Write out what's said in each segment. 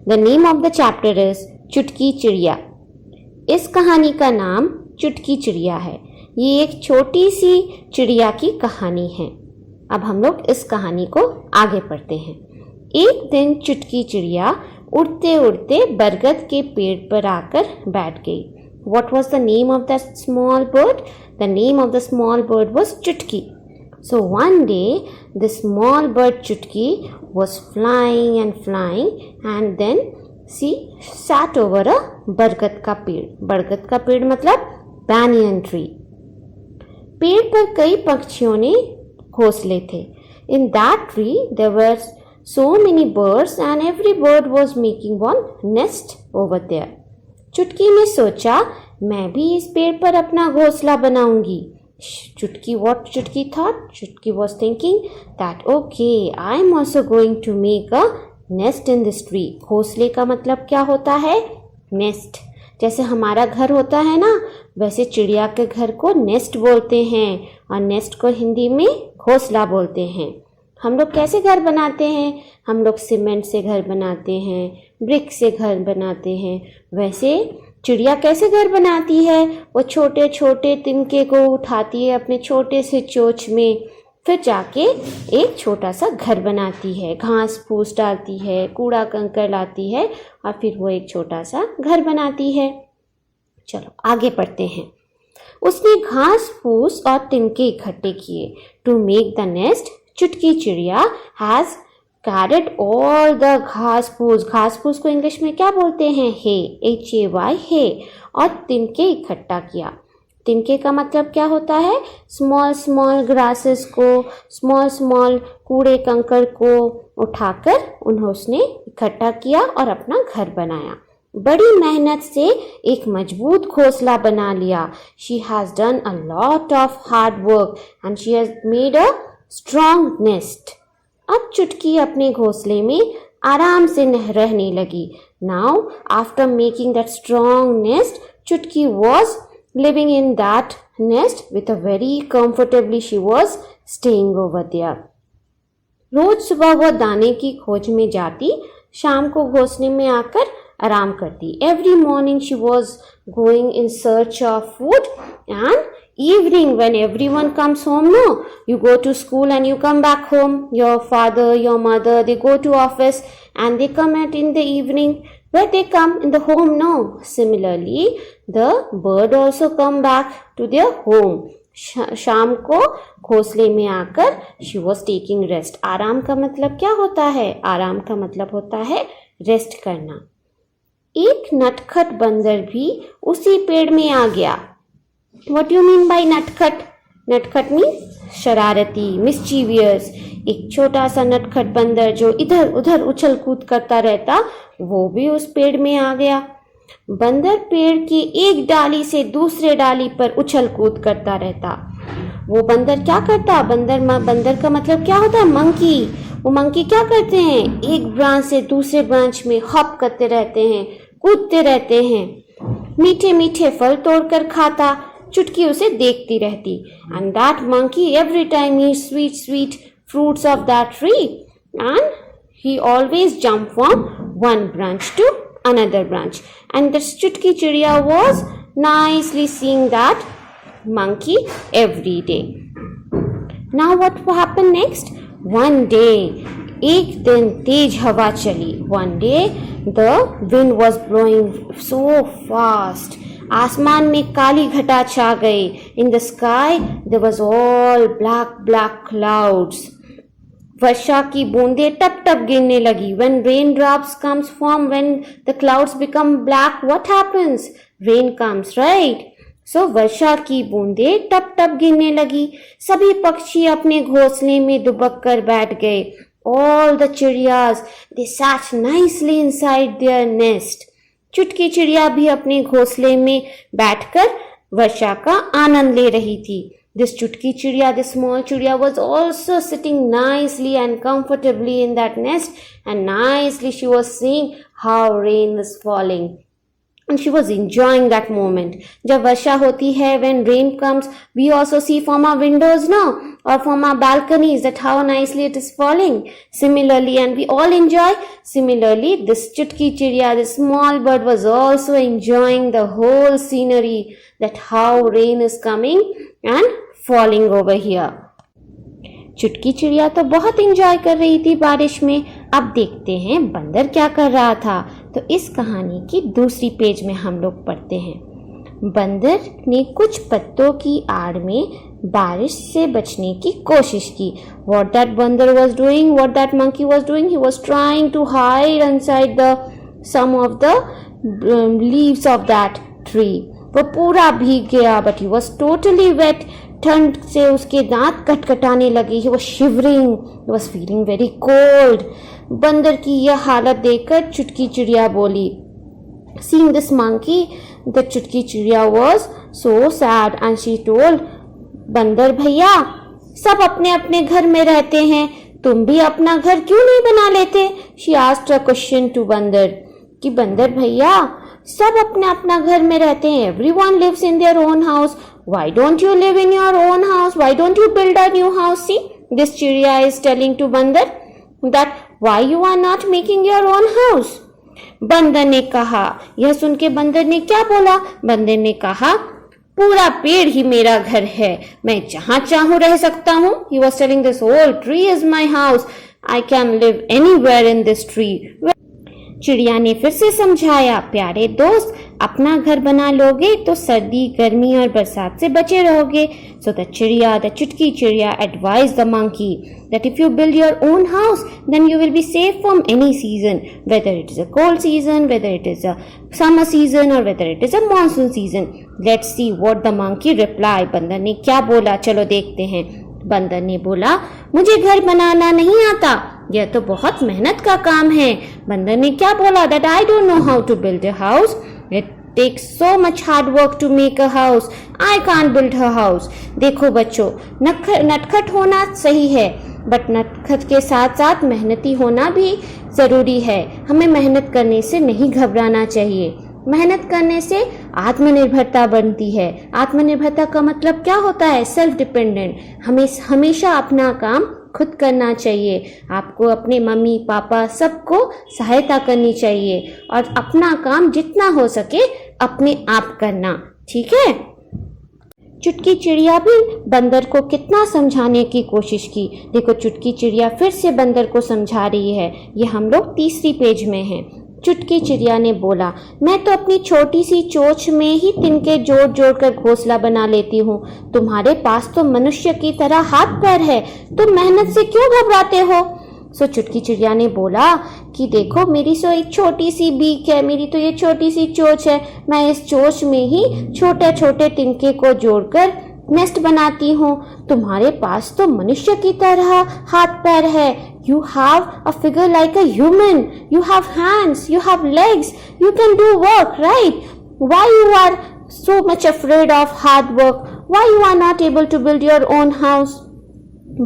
The name of the chapter is चुटकी चिड़िया। इस कहानी का नाम चुटकी चिड़िया है। ये एक छोटी सी चिड़िया की कहानी है। अब हम लोग इस कहानी को आगे पढ़ते हैं। एक दिन चुटकी चिड़िया उड़ते उड़ते बरगद के पेड़ पर आकर बैठ गई। What was the name of that small bird? The name of the small bird was Chutki. So one day, the small bird Chutki was flying and then she sat over a बरगद का पेड़। बरगद का पेड़ मतलब banyan tree। पेड़ पर कई पक्षियों ने घोंसले थे। In that tree there were so many birds and every bird was making one nest over there. चुटकी ने सोचा मैं भी इस पेड़ पर अपना घोंसला बनाऊंगी। What Chutki thought? Chutki was thinking that okay, I am also going to make a nest in this tree. घोंसले का मतलब क्या होता है? नेस्ट। जैसे हमारा घर होता है ना, वैसे चिड़िया के घर को नेस्ट बोलते हैं और नेस्ट को हिंदी में घोंसला बोलते हैं। हम लोग कैसे घर बनाते हैं? हम लोग सीमेंट से घर बनाते हैं, ब्रिक से घर बनाते हैं। वैसे चिड़िया कैसे घर बनाती है? वो छोटे छोटे तिनके को उठाती है अपने छोटे से चोंच में, फिर जाके एक छोटा सा घर बनाती है। घास फूस डालती है, कूड़ा कंकड़ लाती है और फिर वो एक छोटा सा घर बनाती है। चलो आगे पढ़ते हैं। उसने घास फूस और तिनके इकट्ठे किए। टू मेक द नेस्ट, चुटकी चिड़िया हैज carried all the घास फूस को इंग्लिश में क्या बोलते हैं? hay, hay, hay। और तिनके इकट्ठा किया। तिनके का मतलब क्या होता है? स्मॉल ग्रासेस को, स्मॉल कूड़े कंकड़ को उठाकर उसने इकट्ठा किया और अपना घर बनाया। बड़ी मेहनत से एक मजबूत घोंसला बना लिया। She has done a lot of hard work and she has made a strong nest। अब चुटकी अपने घोंसले में आराम से रहने लगी। Now, after making that strong nest, चुटकी was living in that nest with a very comfortably she was staying over there। रोज सुबह वह दाने की खोज में जाती, शाम को घोंसले में आकर आराम करती। Every morning she was going in search of food and evening when everyone comes home, no, you go to school and you come back home, your father, your mother, they go to office and they come at in the evening, where they come in the home, no, similarly the bird also come back to their home। शाम को घोंसले में आकर she was taking rest। आराम का मतलब क्या होता है? आराम का मतलब होता है रेस्ट करना। एक नटखट बंदर भी उसी पेड़ में आ गया। What do you mean by नटखट? नटखट मीन्स शरारती, मिस्चीवियस। एक छोटा सा नटखट बंदर जो इधर उधर उछल कूद करता रहता, वो भी उस पेड़ में आ गया। बंदर पेड़ की एक डाली से दूसरे डाली पर उछल कूद करता रहता। वो बंदर क्या करता? बंदर का मतलब क्या होता है? मंकी। वो मंकी क्या करते हैं? एक ब्रांच से दूसरे ब्रांच में हॉप करते रहते हैं, कूदते रहते हैं। मीठे मीठे फल तोड़कर खाता। चुटकी उसे देखती रहती। And that monkey every time eats sweet fruits of that tree and he always jump from one branch to another branch। And the चुटकी चिड़िया was nicely seeing that monkey every day। Now what happened next? One day, एक दिन तेज हवा चली। One day the wind was blowing so fast। आसमान में काली घटा छा गई। In the sky there was all black clouds. वर्षा की बूंदें टप टप गिरने लगी। When rain drops comes form, when the clouds become black, what happens? Rain comes, right? So वर्षा की बूंदें टप टप गिरने लगी। सभी पक्षी अपने घोंसले में दुबक कर बैठ गए। ऑल द चिड़ियाज they sat nicely inside their nest. चुटकी चिड़िया भी अपने घोंसले में बैठकर वर्षा का आनंद ले रही थी। This चुटकी चिड़िया, this small चिड़िया was also sitting nicely and comfortably in that nest and nicely she was seeing how rain was falling। and she was enjoying that moment. जब वर्षा होती है, when rain comes, we also see from our windows now or from our balconies that how nicely it is falling. Similarly, and we all enjoy. Similarly, this chutki chiriya, this small bird, was also enjoying the whole scenery, that how rain is coming and falling over here. चुटकी चिड़िया तो बहुत enjoy कर रही थी बारिश में। अब देखते हैं बंदर क्या कर रहा था। तो इस कहानी की दूसरी पेज में हम लोग पढ़ते हैं। बंदर ने कुछ पत्तों की आड़ में बारिश से बचने की कोशिश की। What that बंदर was doing, what that monkey was doing, he was trying to hide inside the some of the leaves of that tree. वो पूरा भीग गया, but he was totally wet. ठंड से उसके दांत कटकटाने लगे। He was shivering, he was feeling very cold. बंदर की यह हालत देखकर चुटकी चिड़िया बोली। Seeing this monkey, the चुटकी चिड़िया was so sad and she told, बंदर भैया, सब अपने अपने घर में रहते हैं, तुम भी अपना घर क्यों नहीं बना लेते? She asked a question to बंदर कि बंदर भैया, सब अपने अपना घर में रहते हैं, everyone lives in their own house. Why don't you live in your own house? Why don't you build a new house? See, this चिड़िया is telling to बंदर that why you are not making your own house. बंदर ने कहा, यह सुन के बंदर ने क्या बोला? बंदर ने कहा, पूरा पेड़ ही मेरा घर है, मैं जहां चाहूं रह सकता हूं। He was telling this whole tree is my house. I can live anywhere in this tree. चिड़िया ने फिर से समझाया, प्यारे दोस्त, अपना घर बना लोगे तो सर्दी, गर्मी और बरसात से बचे रहोगे। So the चिड़िया, the चुटकी चिड़िया advised the monkey that if you build your own house, then you will be safe from any season, whether it is a cold season, whether it is a summer season or whether it is a monsoon season. Let's see what the monkey replied. बंदर ने क्या बोला, चलो देखते हैं। बंदर ने बोला, मुझे घर बनाना नहीं आता, यह तो बहुत मेहनत का काम है। बंदर ने क्या बोला? That I don't know how to build a house. It takes so much hard work to make a house. I can't build a house. देखो बच्चों, नटखट होना सही है, बट नटखट के साथ साथ मेहनती होना भी जरूरी है। हमें मेहनत करने से नहीं घबराना चाहिए। मेहनत करने से आत्मनिर्भरता बनती है। आत्मनिर्भरता का मतलब क्या होता है? Self dependent. हमें हमेशा अपना काम खुद करना चाहिए। आपको अपने मम्मी पापा सबको सहायता करनी चाहिए और अपना काम जितना हो सके अपने आप करना, ठीक है। चुटकी चिड़िया भी बंदर को कितना समझाने की कोशिश की। देखो चुटकी चिड़िया फिर से बंदर को समझा रही है। ये हम लोग तीसरी पेज में हैं। चुटकी चिड़िया ने बोला, मैं तो अपनी छोटी सी चोंच में ही तिनके जोड़ जोड़ कर घोंसला बना लेती हूँ। तुम्हारे पास तो मनुष्य की तरह हाथ पैर है, तुम मेहनत से क्यों घबराते हो? सो चुटकी चिड़िया ने बोला कि देखो मेरी सो एक छोटी सी बीक है, मेरी तो ये छोटी सी चोंच है, मैं इस चोंच में ही छोटे छोटे तिनके को जोड़कर नेस्ट बनाती हूँ। तुम्हारे पास तो मनुष्य की तरह हाथ पैर है। You have a figure like a human. You have hands, you have legs, you can do work, right? Why you are so much afraid of hard work? Why you are not able to build your own house?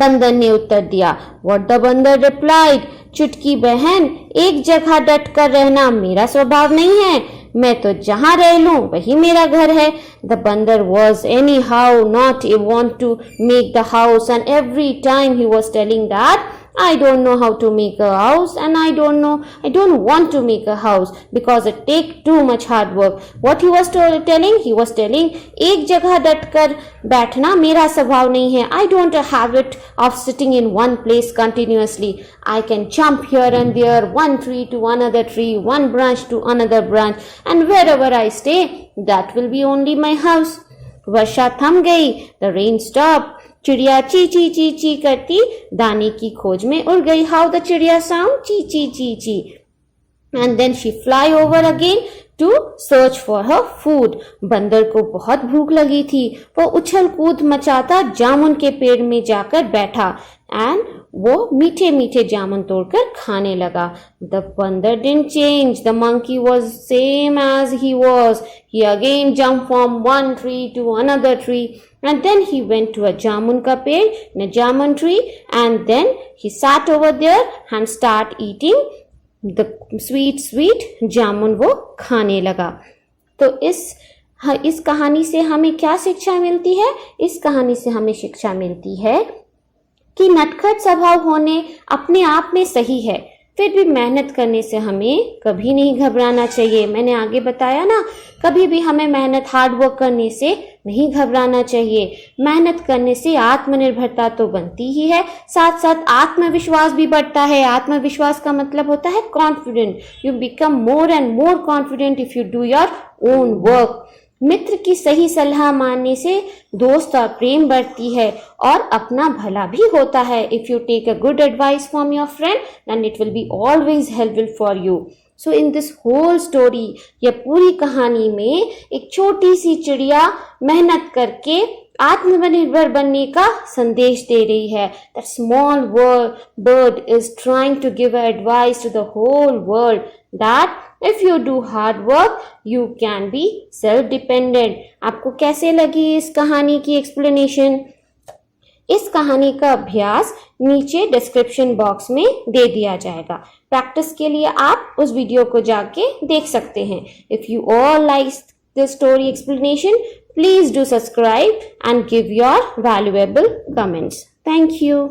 बंदर ने उत्तर दिया। What the बंदर replied? चुटकी बहन, एक जगह डट कर रहना मेरा स्वभाव नहीं है, मैं तो जहां रह लूं वही मेरा घर है। The बंदर was anyhow not want to make the house and every time he was telling that I don't know how to make a house and I don't want to make a house because it take too much hard work. What he was telling? He was telling एक जगह डट कर बैठना मेरा स्वभाव नहीं है। I don't have a habit of sitting in one place continuously. I can jump here and there, one tree to another tree, one branch to another branch, and wherever I stay, that will be only my house. वर्षा थम गई। The rain stopped. चिड़िया ची ची ची ची करती दाने की खोज में उड़ गई। हाउ द चिड़िया साउंड? ची ची ची ची। And then she fly over again to search for her food. बंदर को बहुत भूख लगी थी। वो उछल कूद मचाता जामुन के पेड़ में जाकर बैठा एंड वो मीठे मीठे जामुन तोड़कर खाने लगा। द बंदर didn't change. The monkey was same as he was. He again jump from one tree to another tree and then he went to a jamun ka ped in a jamun tree and then he sat over there and start eating the sweet jamun वो खाने लगा। तो इस कहानी से हमें क्या शिक्षा मिलती है? इस कहानी से हमें शिक्षा मिलती है कि नटखट स्वभाव होने अपने आप में सही है, फिर भी मेहनत करने से हमें कभी नहीं घबराना चाहिए। मैंने आगे बताया ना, कभी भी हमें मेहनत हार्ड वर्क करने से नहीं घबराना चाहिए। मेहनत करने से आत्मनिर्भरता तो बनती ही है, साथ साथ आत्मविश्वास भी बढ़ता है। आत्मविश्वास का मतलब होता है confident. You become more and more confident if you do your own work. मित्र की सही सलाह मानने से दोस्त और प्रेम बढ़ती है और अपना भला भी होता है। If you take a good advice from your friend then it will be always helpful for you. So in this whole story, यह पूरी कहानी में एक छोटी सी चिड़िया मेहनत करके आत्मनिर्भर बनने का संदेश दे रही है। That small bird is trying to give advice to the whole world that if you do hard work you can be self dependent। आपको कैसे लगी इस कहानी की एक्सप्लेनेशन? इस कहानी का अभ्यास नीचे डिस्क्रिप्शन बॉक्स में दे दिया जाएगा। प्रैक्टिस के लिए आप उस वीडियो को जाके देख सकते हैं। If you all like this story explanation, please do subscribe and give your valuable comments. Thank you.